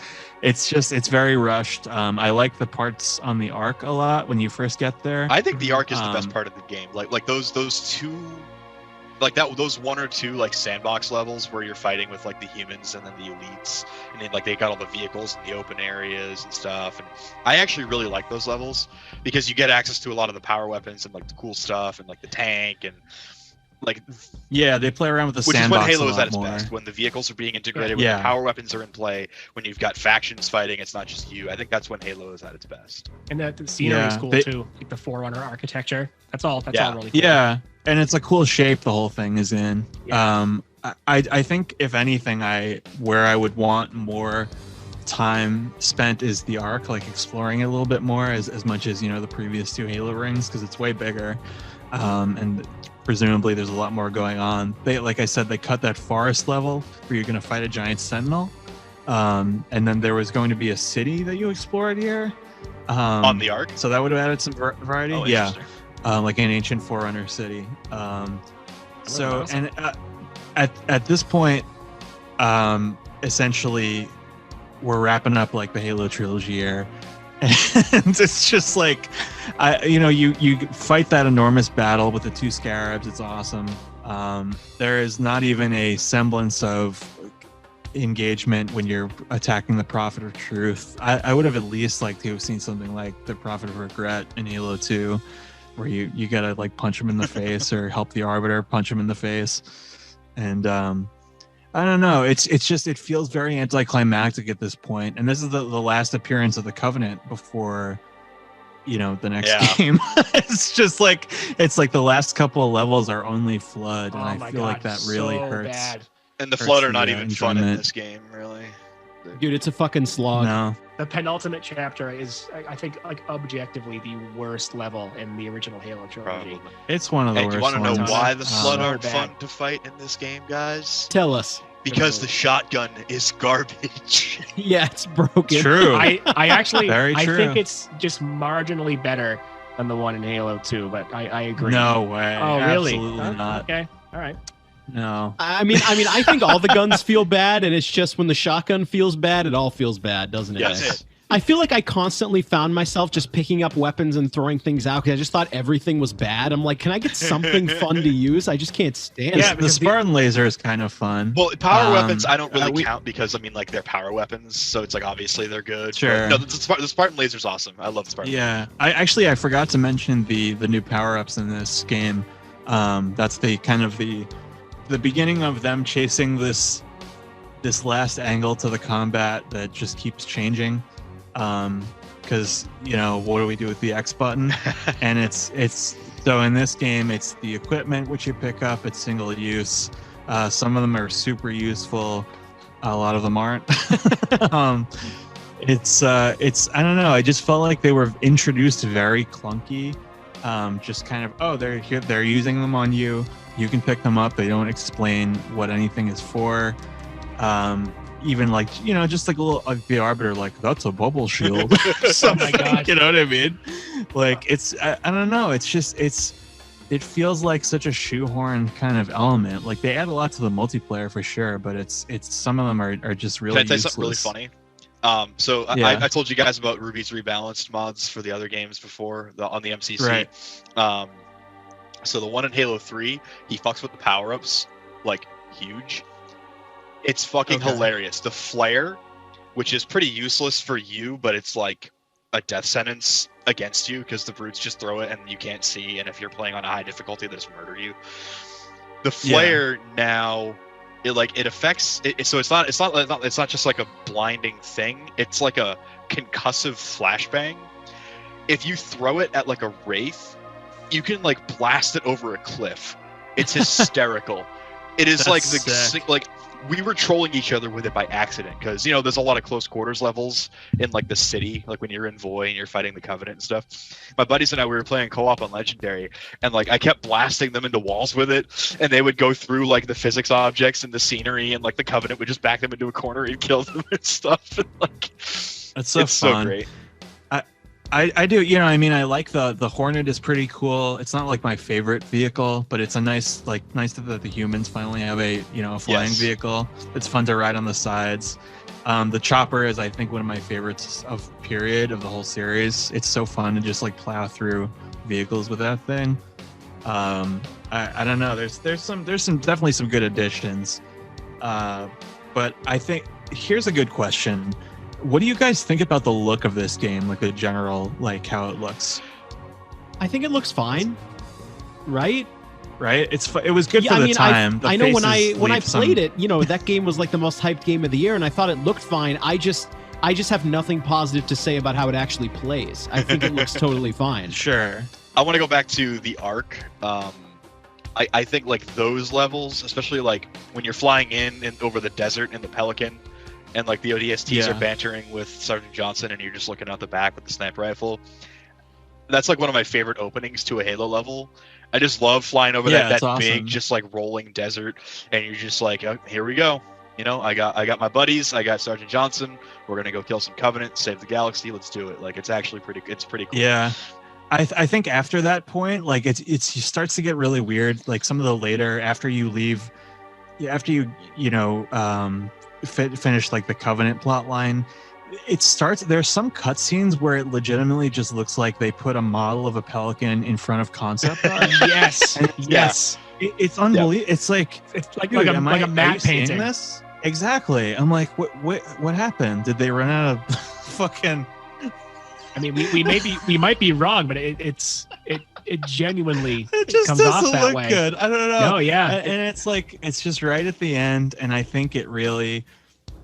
very rushed. I like the parts on the Ark a lot when you first get there. I think the Ark is the best part of the game. Like those two, like those one or two like sandbox levels where you're fighting with like the humans and then the elites, and then like they got all the vehicles in the open areas and stuff. And I actually really like those levels because you get access to a lot of the power weapons and like the cool stuff and like the tank and. Like they play around with the sandbox. Which is when Halo is at its more. best, when the vehicles are being integrated, when the power weapons are in play, when you've got factions fighting, it's not just you. I think that's when Halo is at its best. And the scenery is cool too, like the Forerunner architecture. That's all really cool. Yeah, and it's a cool shape the whole thing is in. Yeah. I think if anything, where I would want more time spent is the Ark, like exploring it a little bit more, as much as the previous two Halo rings, because it's way bigger, and presumably there's a lot more going on. Like I said, they cut that forest level where you're going to fight a giant sentinel, and then there was going to be a city that you explored here on the Ark, so that would have added some variety. Like an ancient Forerunner city. So awesome. And at this point, essentially we're wrapping up like the Halo trilogy here. And it's just like, you fight that enormous battle with the two scarabs. It's awesome. There is not even a semblance of engagement when you're attacking the Prophet of Truth. I would have at least liked to have seen something like the Prophet of Regret in Halo 2, where you gotta like punch him in the face or help the Arbiter punch him in the face. And I don't know. It feels very anticlimactic at this point, and this is the last appearance of the Covenant before, the next game. It's like the last couple of levels are only Flood, and I feel like that really hurts. Bad. And the Flood are not even fun in this game, really. Dude, it's a fucking slog. No. The penultimate chapter is, I think, like objectively the worst level in the original Halo trilogy. Probably. It's one of the worst. Do you want to know ones. why the Flood aren't bad. fun to fight in this game, guys? Tell us. Because the shotgun is garbage. Yeah, it's broken. True. I actually Very I true. think it's just marginally better. than the one in Halo 2, but I agree. No way. Oh, really? Absolutely not. Okay. All right. No. I mean, I think all the guns feel bad, and it's just when the shotgun feels bad, it all feels bad, doesn't it? Yes. I feel like I constantly found myself just picking up weapons and throwing things out because I just thought everything was bad. I'm like, can I get something fun to use? I just can't stand it. Yeah, the Spartan laser is kind of fun. Well, power weapons I don't really count because I mean, like, they're power weapons, so it's like obviously they're good. Sure. But no, the Spartan laser's awesome. I love the Spartan. Yeah, I forgot to mention the new power ups in this game. That's the kind of the beginning of them chasing this last angle to the combat that just keeps changing. Because what do we do with the X button? And it's so in this game it's the equipment which you pick up. It's single use. Some of them are super useful. A lot of them aren't. It's I don't know. I just felt like they were introduced very clunky. Just kind of they're here. They're using them on you. You can pick them up. They don't explain what anything is for. Even like just like a little like the arbiter, like that's a bubble shield. Oh my god! You know what I mean? Like it's I don't know. It's just it feels like such a shoehorn kind of element. Like they add a lot to the multiplayer for sure, but it's some of them are just really. Can I tell you useless. something really funny? So Yeah. I told you guys about Ruby's rebalanced mods for the other games before on the MCC. Right. So the one in Halo 3, he fucks with the power-ups like huge. It's fucking hilarious. The flare, which is pretty useless for you, but it's like a death sentence against you because the brutes just throw it and you can't see, and if you're playing on a high difficulty, they just murder you. The flare now, it affects it, so it's not just like a blinding thing. It's like a concussive flashbang. If you throw it at like a wraith, you can like blast it over a cliff. It's hysterical. It is like we were trolling each other with it by accident because there's a lot of close quarters levels in like the city, like when you're in Voy and you're fighting the Covenant and stuff. My buddies and I, we were playing co-op on Legendary, and like I kept blasting them into walls with it, and they would go through like the physics objects and the scenery, and like the Covenant would just back them into a corner and kill them and stuff. And, like That's so it's fun. so great. I do, I mean, I like the Hornet is pretty cool. It's not like my favorite vehicle, but it's a nice that the humans finally have a flying vehicle. It's fun to ride on the sides. The Chopper is, I think, one of my favorites of the whole series. It's so fun to just like plow through vehicles with that thing. I don't know. There's definitely some good additions. But I think here's a good question. What do you guys think about the look of this game? Like the general, like how it looks. I think it looks fine, right? Right. It was good for the time. I know when I played it, that game was like the most hyped game of the year, and I thought it looked fine. I just have nothing positive to say about how it actually plays. I think it looks totally fine. Sure. I want to go back to the Ark. I think like those levels, especially like when you're flying in over the desert in the Pelican, and like the ODSTs are bantering with Sergeant Johnson, and you're just looking out the back with the sniper rifle. That's like one of my favorite openings to a Halo level. I just love flying over that awesome. Big, just like rolling desert, and you're just like, oh, here we go. I got my buddies. I got Sergeant Johnson. We're gonna go kill some Covenant, save the galaxy. Let's do it. Like it's actually pretty cool. Yeah. I think after that point, like it starts to get really weird. Like some of the later, after you finish like the Covenant plot line, there's some cutscenes where it legitimately just looks like they put a model of a Pelican in front of concept art. Yes. It's unbelievable. It's like dude, a map painting. This exactly. I'm like, what happened? Did they run out of fucking? I mean, we might be wrong, but it genuinely just comes off doesn't that look way. Good. I don't know. No, yeah, and it's like it's just right at the end, and I think it really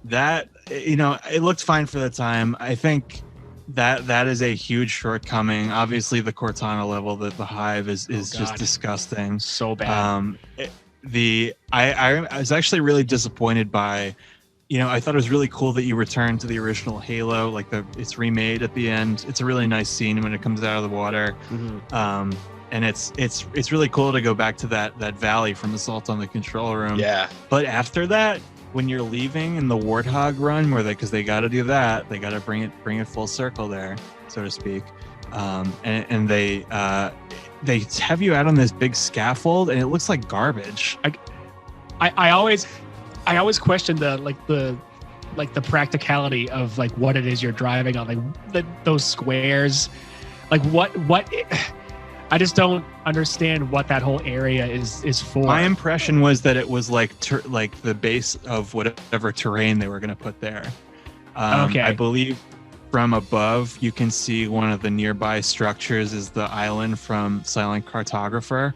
it looked fine for the time. I think that is a huge shortcoming. Obviously, the Cortana level, the Hive is just disgusting. So bad. I was actually really disappointed by. I thought it was really cool that you returned to the original Halo, like it's remade at the end. It's a really nice scene when it comes out of the water. Mm-hmm. And it's really cool to go back to that valley from Assault on the Control Room. Yeah. But after that, when you're leaving in the Warthog run, because they got to do that, they got to bring it full circle there, so to speak. and they have you out on this big scaffold, and it looks like garbage. I always question the practicality of like what it is you're driving on, like those squares, like what I just don't understand what that whole area is for. My impression was that it was like the base of whatever terrain they were going to put there. Okay. I believe from above you can see one of the nearby structures is the island from Silent Cartographer,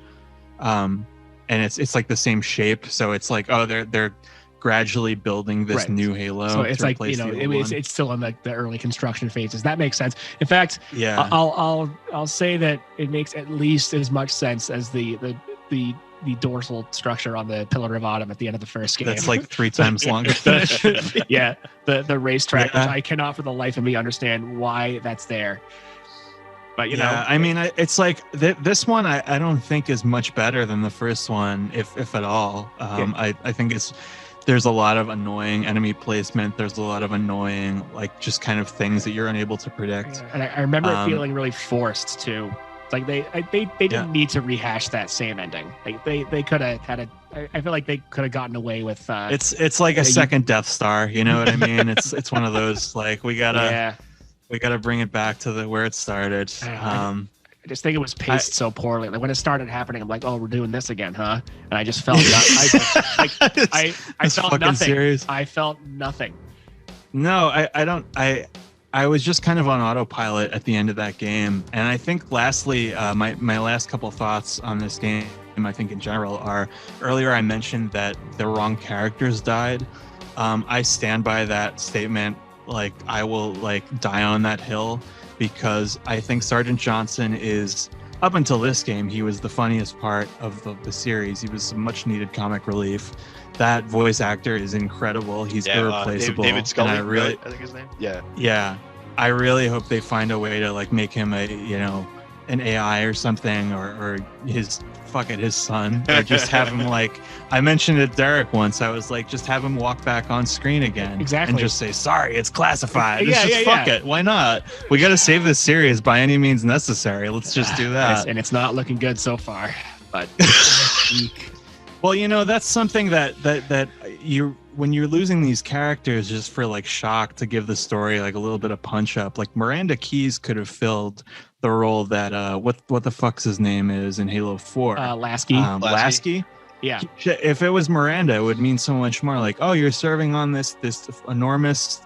and it's like the same shape. So it's like, oh, they're gradually building this new Halo. So it's like, you know, it's still in the early construction phases. That makes sense. In fact, yeah, I'll say that it makes at least as much sense as the dorsal structure on the Pillar of Autumn at the end of the first game. That's like 3 times longer. Yeah, the racetrack, which I cannot for the life of me understand why that's there. But you know, I mean, it's like this one I don't think is much better than the first one, if at all. I think there's a lot of annoying enemy placement. There's a lot of annoying, like, just kind of things that you're unable to predict. Yeah. And I remember it feeling really forced too. Like they didn't need to rehash that same ending. Like they could have had I feel like they could have gotten away with. It's like a second Death Star. You know what I mean? It's one of those, like, we gotta bring it back to where it started. I just think it was paced so poorly. Like when it started happening, I'm like, "Oh, we're doing this again, huh?" And I just felt I felt nothing. Serious? I felt nothing. No, I don't. I was just kind of on autopilot at the end of that game. And I think lastly, my last couple thoughts on this game, I think in general, are earlier I mentioned that the wrong characters died. I stand by that statement. Like, I will die on that hill, because I think Sergeant Johnson is, up until this game, he was the funniest part of the series. He was some much needed comic relief. That voice actor is incredible. He's irreplaceable. David Scully, and right? I think his name. Yeah. I really hope they find a way to make him an AI or something, or his son, or just have him I mentioned it to Derek once. I was like, just have him walk back on screen again, exactly, and just say, sorry, it's classified. Fuck it. Why not? We got to save this series by any means necessary. Let's just do that. And it's not looking good so far, but well, that's something that you, when you're losing these characters just for shock to give the story a little bit of punch up, Miranda Keyes could have filled the role that what the fuck's his name is in Halo 4. Lasky. Lasky. Yeah. If it was Miranda, it would mean so much more. Oh, you're serving on this enormous,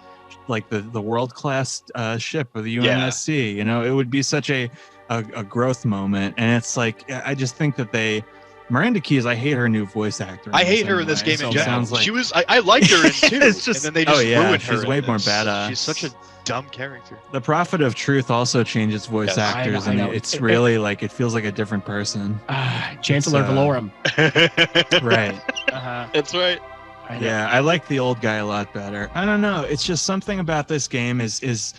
the world-class ship of the UNSC. It would be such a growth moment. And it's I just think that Miranda Keyes, I hate her new voice actor. I hate her in this game in general. She was, I liked her in 2, and then they just ruined her. She's way more badass. She's such a dumb character. The Prophet of Truth also changes voice actors, and it's really it feels like a different person. Chancellor Valorum. Right. That's right. Yeah, I like the old guy a lot better. I don't know. It's just something about this game is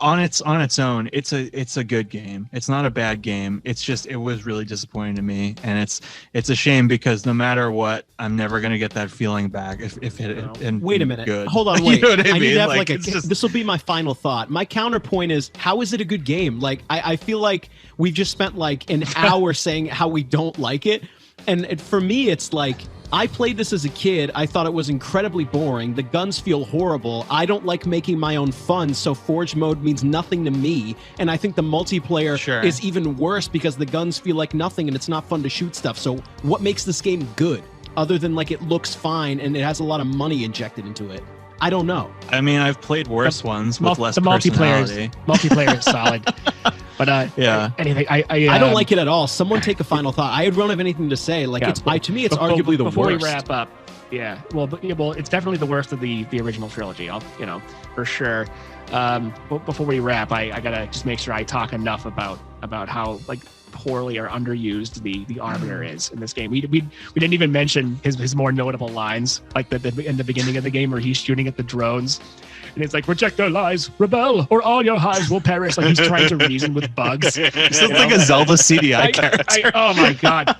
on its own, it's a good game. It's not a bad game. It's just, it was really disappointing to me, and it's a shame, because no matter what, I'm never gonna get that feeling back. If it and wait a minute, good. Hold on, wait. You know what I mean? Need to have this will be my final thought. My counterpoint is, how is it a good game? I feel like we've just spent an hour saying how we don't like it, and for me, it's I played this as a kid. I thought it was incredibly boring. The guns feel horrible. I don't like making my own fun, so Forge mode means nothing to me. And I think the multiplayer is even worse, because the guns feel like nothing and it's not fun to shoot stuff. So what makes this game good, other than it looks fine and it has a lot of money injected into it? I don't know. I mean, I've played worse ones with less personality. Multiplayer is solid. But anything, I don't like it at all. Someone take a final thought. I don't have anything to say. To me, it's arguably the worst. Before we wrap up, well, it's definitely the worst of the original trilogy. For sure. Before we wrap, I gotta just make sure I talk enough about how poorly or underused the Arbiter is in this game. We didn't even mention his more notable lines, in the beginning of the game where he's shooting at the drones. And it's reject their lies, rebel, or all your hives will perish. He's trying to reason with bugs. This is a Zelda CDI character. Oh my God.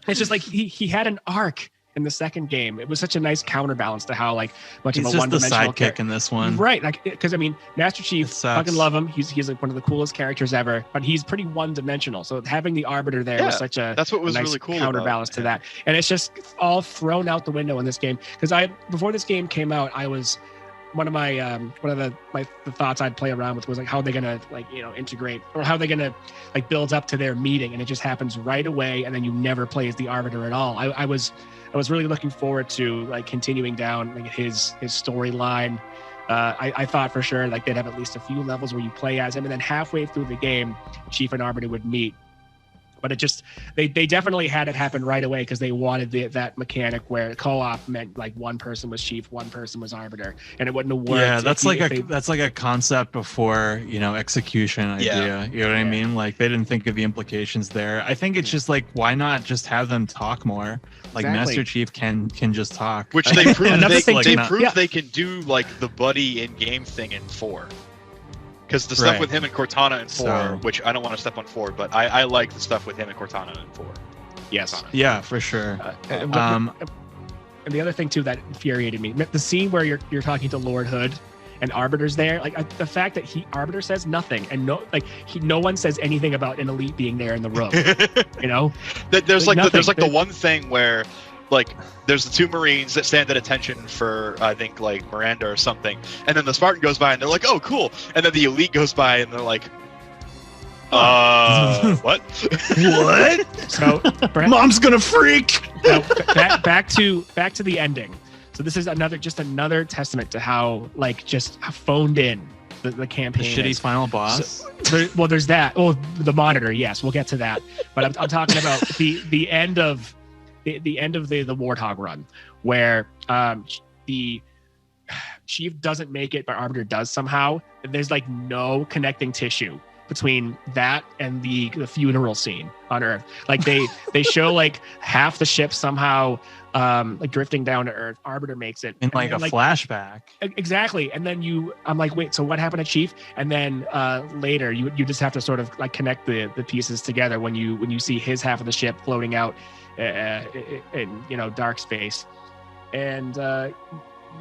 It's just he had an arc. in the second game. It was such a nice counterbalance to how like much He's of a just the one-dimensional sidekick in this one, right? Like, because I mean, Master Chief, fucking love him. He's like one of the coolest characters ever, but he's pretty one-dimensional. So having the Arbiter there was such that's what was nice really cool counterbalance to that, and it's just all thrown out the window in this game. Because before this game came out, I was one of the thoughts I'd play around with was like how are they gonna integrate, or how are they gonna like build up to their meeting, and it just happens right away, and then you never play as the Arbiter at all. I was really looking forward to like continuing down like his storyline. I thought for sure like they'd have at least a few levels where you play as him, and then halfway through the game, Chief and Arbiter would meet. But it just they definitely had it happen right away because they wanted that mechanic where co-op meant like one person was Chief, one person was Arbiter, and it wouldn't have worked. Yeah, that's like a concept before execution idea. You know what I mean? Like they didn't think of the implications there. I think it's just like why not just have them talk more? Like Master Chief can just talk, which they proved they they can do like the buddy in game thing in 4. Because the stuff with him and Cortana in 4, which I don't want to step on 4, but I like the stuff with him and Cortana in 4. Yes. Yeah, for sure. And the other thing too that infuriated me, the scene where you're talking to Lord Hood and Arbiter's there, like the fact that Arbiter says nothing, and no one says anything about an elite being there in the room. There's the one thing where like there's the 2 Marines that stand at attention for I think like Miranda or something, and then the Spartan goes by and they're like, oh cool, and then the elite goes by and they're like, what? What? So Mom's gonna freak. Now, back to the ending. So this is another testament to how like just phoned in the campaign. The shitty final boss. So, there's that. Oh, the monitor. Yes, we'll get to that. But I'm talking about the end of the end of the Warthog run, where the Chief doesn't make it, but Arbiter does somehow. There's like no connecting tissue between that and the funeral scene on Earth. Like they show like half the ship somehow like drifting down to Earth. Arbiter makes it in like a flashback. Exactly. And then I'm like, wait, so what happened to Chief? And then later you just have to sort of like connect the pieces together when you see his half of the ship floating out in dark space. And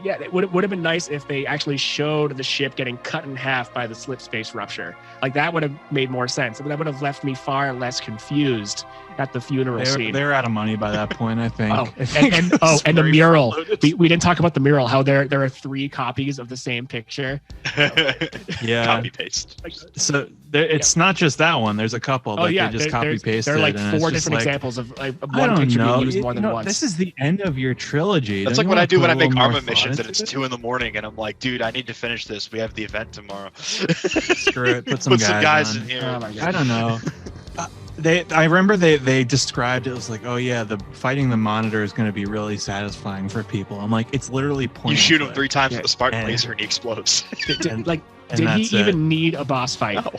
it would have been nice if they actually showed the ship getting cut in half by the slip space rupture. Like that would have made more sense. That would have left me far less confused at the funeral scene. They're out of money by that point, I think. And the mural. We didn't talk about the mural. How there are 3 copies of the same picture. Yeah, copy paste. So it's not just that one. There's a couple that they just copy pasted. There are like 4 different examples of one picture being used more than once. This is the end of your trilogy. That's like what I do when I make Arma missions and it's 2 a.m. and I'm like, dude, I need to finish this. We have the event tomorrow. Screw it. Put some guys in here. Oh my God. I don't know. I remember they described it was like, oh yeah, the fighting the monitor is going to be really satisfying for people. I'm like, it's literally pointless. You shoot him 3 times with a Spartan laser and he explodes. Did he even need a boss fight? No.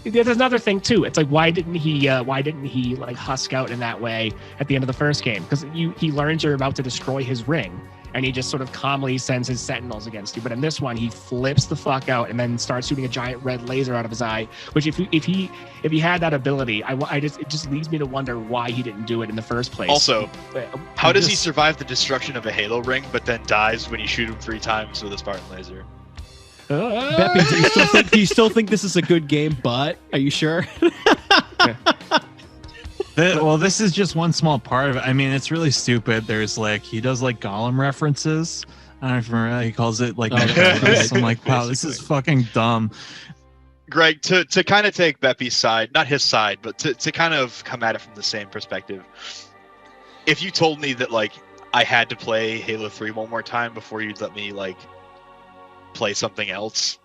There's another thing too. It's like why didn't he like husk out in that way at the end of the first game? Because he learns you're about to destroy his ring, and he just sort of calmly sends his sentinels against you. But in this one, he flips the fuck out and then starts shooting a giant red laser out of his eye. Which if he had that ability, it just leads me to wonder why he didn't do it in the first place. Also, how does he survive the destruction of a Halo ring, but then dies when you shoot him 3 times with a Spartan laser? Beppy, do you still think this is a good game? But are you sure? Well, this is just one small part of it. I mean, it's really stupid. There's like he does like Gollum references. I don't know if you remember. He calls it like. I'm like, wow, this is fucking dumb. Greg, to kind of take Beppy's side, not his side, but to kind of come at it from the same perspective. If you told me that like I had to play Halo 3 one more time before you'd let me like play something else,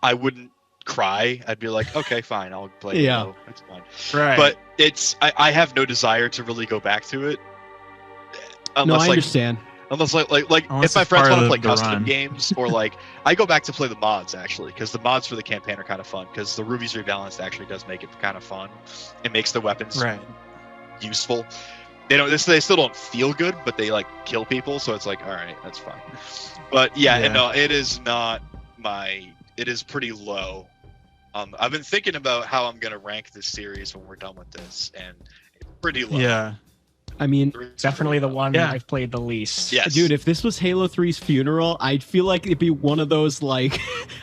I wouldn't cry. I'd be like, okay, fine, I'll play. Yeah, Halo. It's fine. Right. But I have no desire to really go back to it. Unless, I understand. Unless if my friends want to play custom games, or like I go back to play the mods actually, because the mods for the campaign are kind of fun. Because the Ruby's Rebalanced actually does make it kind of fun. It makes the weapons useful. They still don't feel good, but they like kill people, so it's like, all right, that's fine. But no, it is not it is pretty low. I've been thinking about how I'm gonna rank this series when we're done with this, and it's pretty low. Yeah. I mean, Definitely the one that I've played the least. Yes. Dude, if this was Halo 3's funeral, I'd feel like it'd be one of those like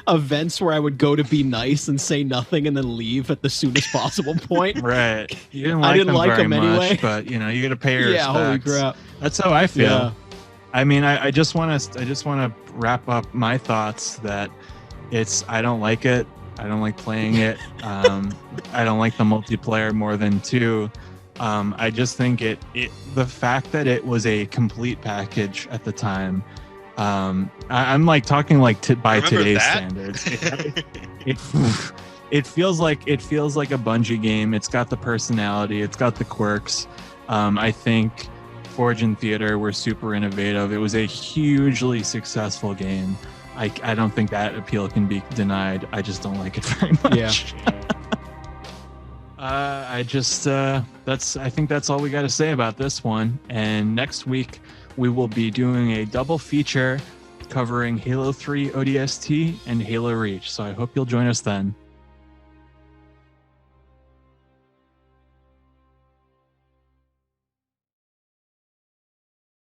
events where I would go to be nice and say nothing and then leave at the soonest possible point. Right. You didn't I like didn't them like very them much, anyway. but you know, you got to pay your Yeah, holy respects. crap. That's how I feel. Yeah. I mean, I just want to wrap up my thoughts that I don't like it. I don't like playing it. I don't like the multiplayer more than 2. I just think the fact that it was a complete package at the time. I'm like talking like by today's standards. It feels like a Bungie game. It's got the personality. It's got the quirks. I think Forge and Theater were super innovative. It was a hugely successful game. I don't think that appeal can be denied. I just don't like it very much. Yeah. I think that's all we got to say about this one. And next week we will be doing a double feature covering Halo 3 ODST and Halo Reach. So I hope you'll join us then.